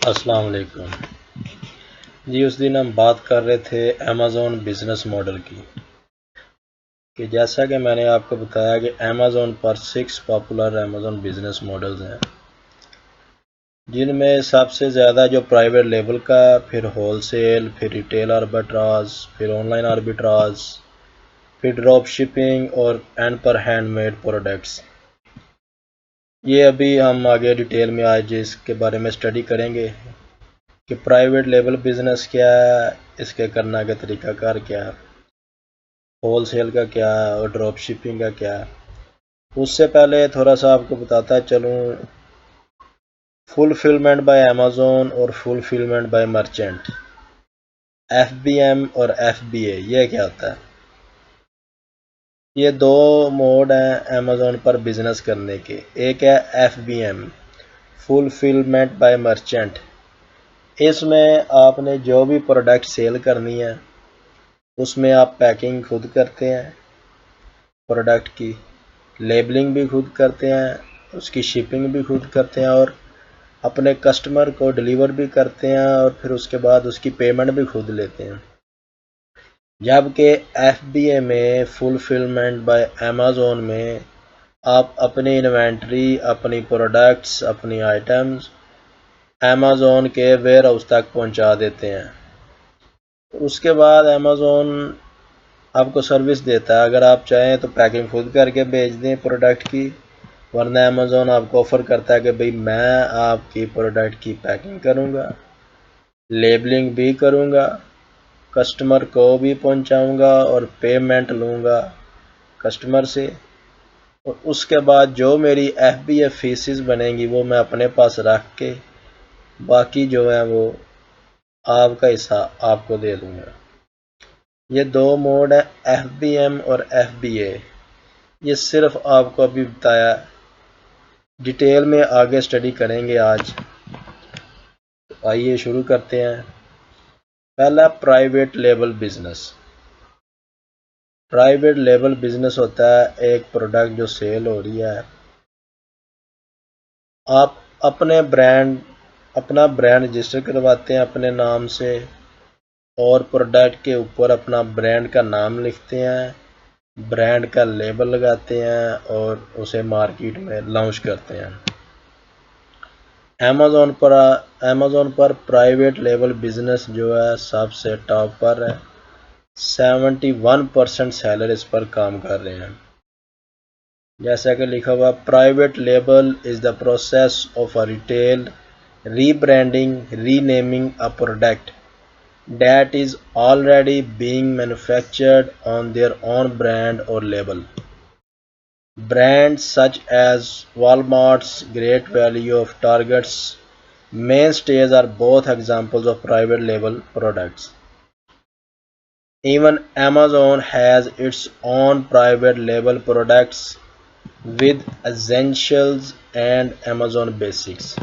अस्सलाम वालेकुम जी। उस दिन हम बात कर रहे थे अमेज़ॉन बिजनेस मॉडल की कि जैसा कि मैंने आपको बताया कि अमेज़ॉन पर 6 पॉपुलर अमेज़ॉन बिजनेस मॉडल्स हैं, जिनमें सबसे ज़्यादा जो प्राइवेट लेवल का, फिर होलसेल, फिर रिटेल आर्बिट्राज, फिर ऑनलाइन आर्बिट्राज, फिर ड्रॉप शिपिंग और एंड पर हैंडमेड प्रोडक्ट्स। ये अभी हम आगे डिटेल में आज इसके बारे में स्टडी करेंगे कि प्राइवेट लेवल बिजनेस क्या है, इसके करने का तरीकाकार क्या है, होलसेल का क्या है और ड्रॉप शिपिंग का क्या है। उससे पहले थोड़ा सा आपको बताता चलूँ, फुलफिलमेंट बाय अमेज़ॉन और फुलफिलमेंट बाय मर्चेंट, FBM और FBA, ये क्या होता है। ये दो मोड हैं अमेज़ॉन पर बिजनेस करने के। एक है FBM, फुलफिलमेंट बाय मर्चेंट। इसमें आपने जो भी प्रोडक्ट सेल करनी है उसमें आप पैकिंग खुद करते हैं, प्रोडक्ट की लेबलिंग भी खुद करते हैं, उसकी शिपिंग भी खुद करते हैं और अपने कस्टमर को डिलीवर भी करते हैं और फिर उसके बाद उसकी पेमेंट भी खुद लेते हैं। जबकि FBA में, फुलफिलमेंट बाय अमेज़ॉन में, आप अपनी इन्वेंट्री, अपनी प्रोडक्ट्स, अपनी आइटम्स अमेज़ॉन के वेयर हाउस तक पहुंचा देते हैं। उसके बाद अमेज़ॉन आपको सर्विस देता है। अगर आप चाहें तो पैकिंग खुद करके भेज दें प्रोडक्ट की, वरना अमेज़ॉन आपको ऑफ़र करता है कि भाई मैं आपकी प्रोडक्ट की पैकिंग करूँगा, लेबलिंग भी करूँगा, कस्टमर को भी पहुँचाऊँगा और पेमेंट लूँगा कस्टमर से, और उसके बाद जो मेरी FBA फीसिस बनेंगी वो मैं अपने पास रख के बाकी जो है वो आपका हिस्सा आपको दे दूँगा। ये दो मोड है, FBM और FBA। ये सिर्फ आपको अभी बताया, डिटेल में आगे स्टडी करेंगे आज। तो आइए शुरू करते हैं। पहला, private level business. Private level business होता है एक प्रोडक्ट जो सेल हो रही है, आप अपना ब्रांड रजिस्टर करवाते हैं अपने नाम से और प्रोडक्ट के ऊपर अपना ब्रांड का नाम लिखते हैं, ब्रांड का लेबल लगाते हैं और उसे मार्केट में लॉन्च करते हैं। अमेज़ॉन पर प्राइवेट लेवल बिजनेस जो है सबसे टॉप पर है। 71% सेलर इस पर काम कर रहे हैं। जैसा कि लिखा हुआ, private label is the process of a retail rebranding, renaming a product that is already being manufactured on their own brand or label. Brands such as Walmart's Great Value of Target's mainstays are both examples of private label products. Even Amazon has its own private label products with Essentials and Amazon Basics.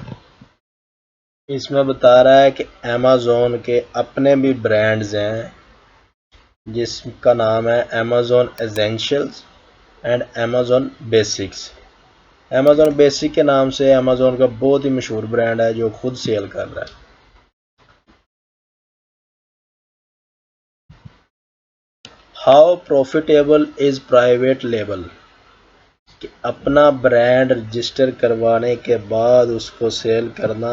इसमें बता रहा है कि Amazon के अपने भी brands हैं जिसका नाम है Amazon essentials and Amazon basics. Amazon basic के नाम से अमेज़ॉन का बहुत ही मशहूर ब्रांड है जो खुद सेल कर रहा है। How profitable is private label, कि अपना ब्रांड रजिस्टर करवाने के बाद उसको सेल करना,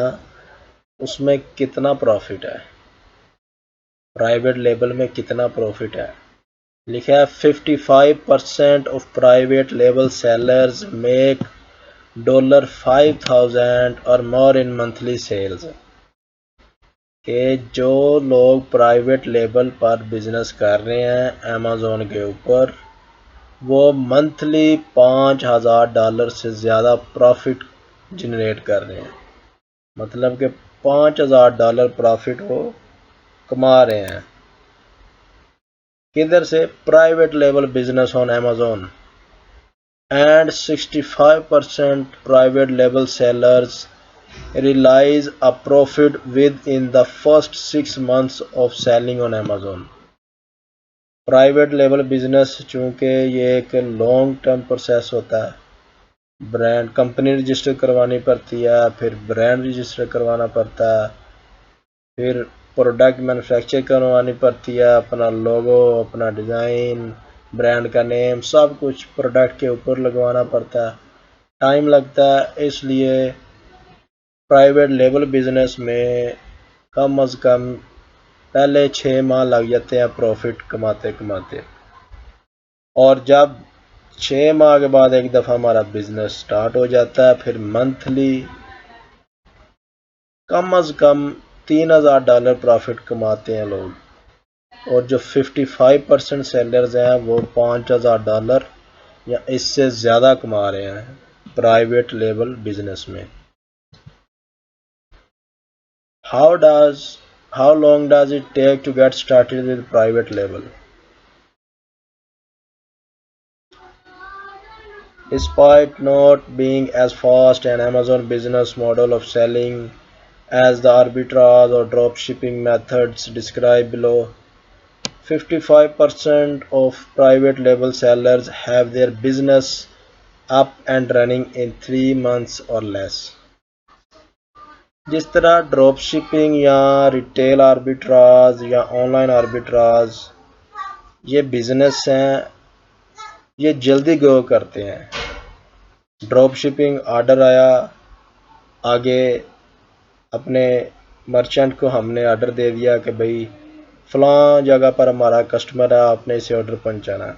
उसमें कितना प्रॉफिट है, प्राइवेट लेबल में कितना प्रॉफिट है। लिखा है 55% of private label sellers make $5,000 और मोर इन मंथली सेल्स। कि जो लोग प्राइवेट लेबल पर बिजनेस कर रहे हैं अमेज़ॉन के ऊपर, वो मंथली $5,000 से ज़्यादा प्रॉफिट जनरेट कर रहे हैं। मतलब कि $5,000 प्रॉफिट वो कमा रहे हैं। किधर से? Private level business on Amazon. And 65% private label sellers realize a profit within the first 6 months of selling on Amazon. Private level business चूँकि ये एक लॉन्ग टर्म प्रोसेस होता है, ब्रांड कंपनी रजिस्टर करवानी पड़ती है, फिर ब्रांड रजिस्टर करवाना पड़ता है, फिर प्रोडक्ट मैन्युफैक्चर करवानी पड़ती है, अपना लोगो, अपना डिज़ाइन, ब्रांड का नेम, सब कुछ प्रोडक्ट के ऊपर लगवाना पड़ता है, टाइम लगता है। इसलिए प्राइवेट लेबल बिजनेस में कम अज़ कम पहले 6 माह लग जाते हैं प्रॉफिट कमाते कमाते, और जब 6 माह के बाद एक दफ़ा हमारा बिजनेस स्टार्ट हो जाता है, फिर मंथली कम अज़ कम $3000 प्रॉफिट कमाते हैं लोग, और जो 55% सेलर्स हैं वो $5000 या इससे ज़्यादा कमा रहे हैं प्राइवेट लेबल बिजनेस में। How long does it take to get started with private label? Despite not being as fast an Amazon business model of selling as the arbitrage or drop shipping methods described below, 55% of private label sellers have their business up and running in 3 months or less. जिस तरह drop shipping या retail arbitrage या online arbitrage ये business हैं, ये जल्दी grow करते हैं। ड्रॉप शिपिंग ऑर्डर आया, आगे अपने मर्चेंट को हमने ऑर्डर दे दिया कि भाई फ़लाँ जगह पर हमारा कस्टमर है, आपने इसे ऑर्डर पहुंचाना।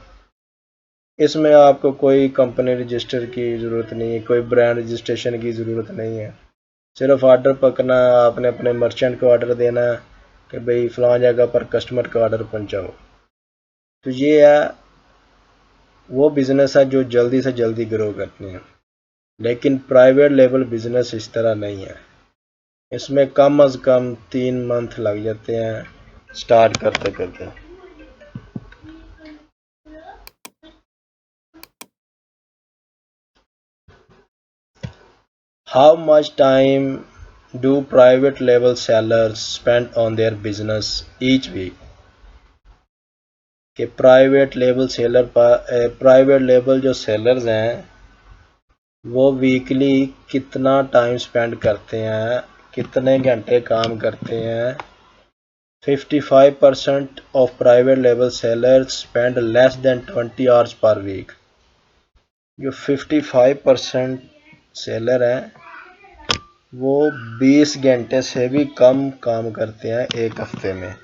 इसमें आपको कोई कंपनी रजिस्टर की ज़रूरत नहीं है, कोई ब्रांड रजिस्ट्रेशन की ज़रूरत नहीं है, सिर्फ ऑर्डर पकना, आपने अपने मर्चेंट को ऑर्डर देना कि भाई फ़लाँ जगह पर कस्टमर का ऑर्डर पहुंचाओ। तो ये है वो बिज़नेस है जो जल्दी से जल्दी ग्रो करते हैं। लेकिन प्राइवेट लेबल बिज़नेस इस तरह नहीं है, इसमें कम अज़ कम 3 मंथ लग जाते हैं स्टार्ट करते करते। How much time do private label sellers spend on their business each week? कि प्राइवेट लेबल जो सेलर्स हैं वो वीकली कितना टाइम स्पेंड करते हैं, कितने घंटे काम करते हैं। 55% of private label sellers spend less than 20 hours per week. जो 55% सेलर हैं वो 20 घंटे से भी कम काम करते हैं एक हफ्ते में।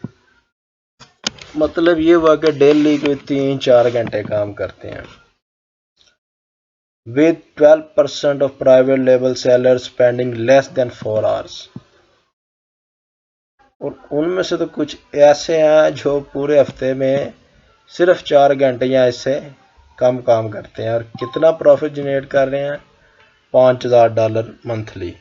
मतलब ये हुआ कि डेली कोई 3-4 घंटे काम करते हैं। With 12% of private label sellers spending less than 4 hours. और उनमें से तो कुछ ऐसे हैं जो पूरे हफ्ते में सिर्फ 4 घंटे या इससे कम काम करते हैं, और कितना प्रॉफिट जनरेट कर रहे हैं, $5000 मंथली।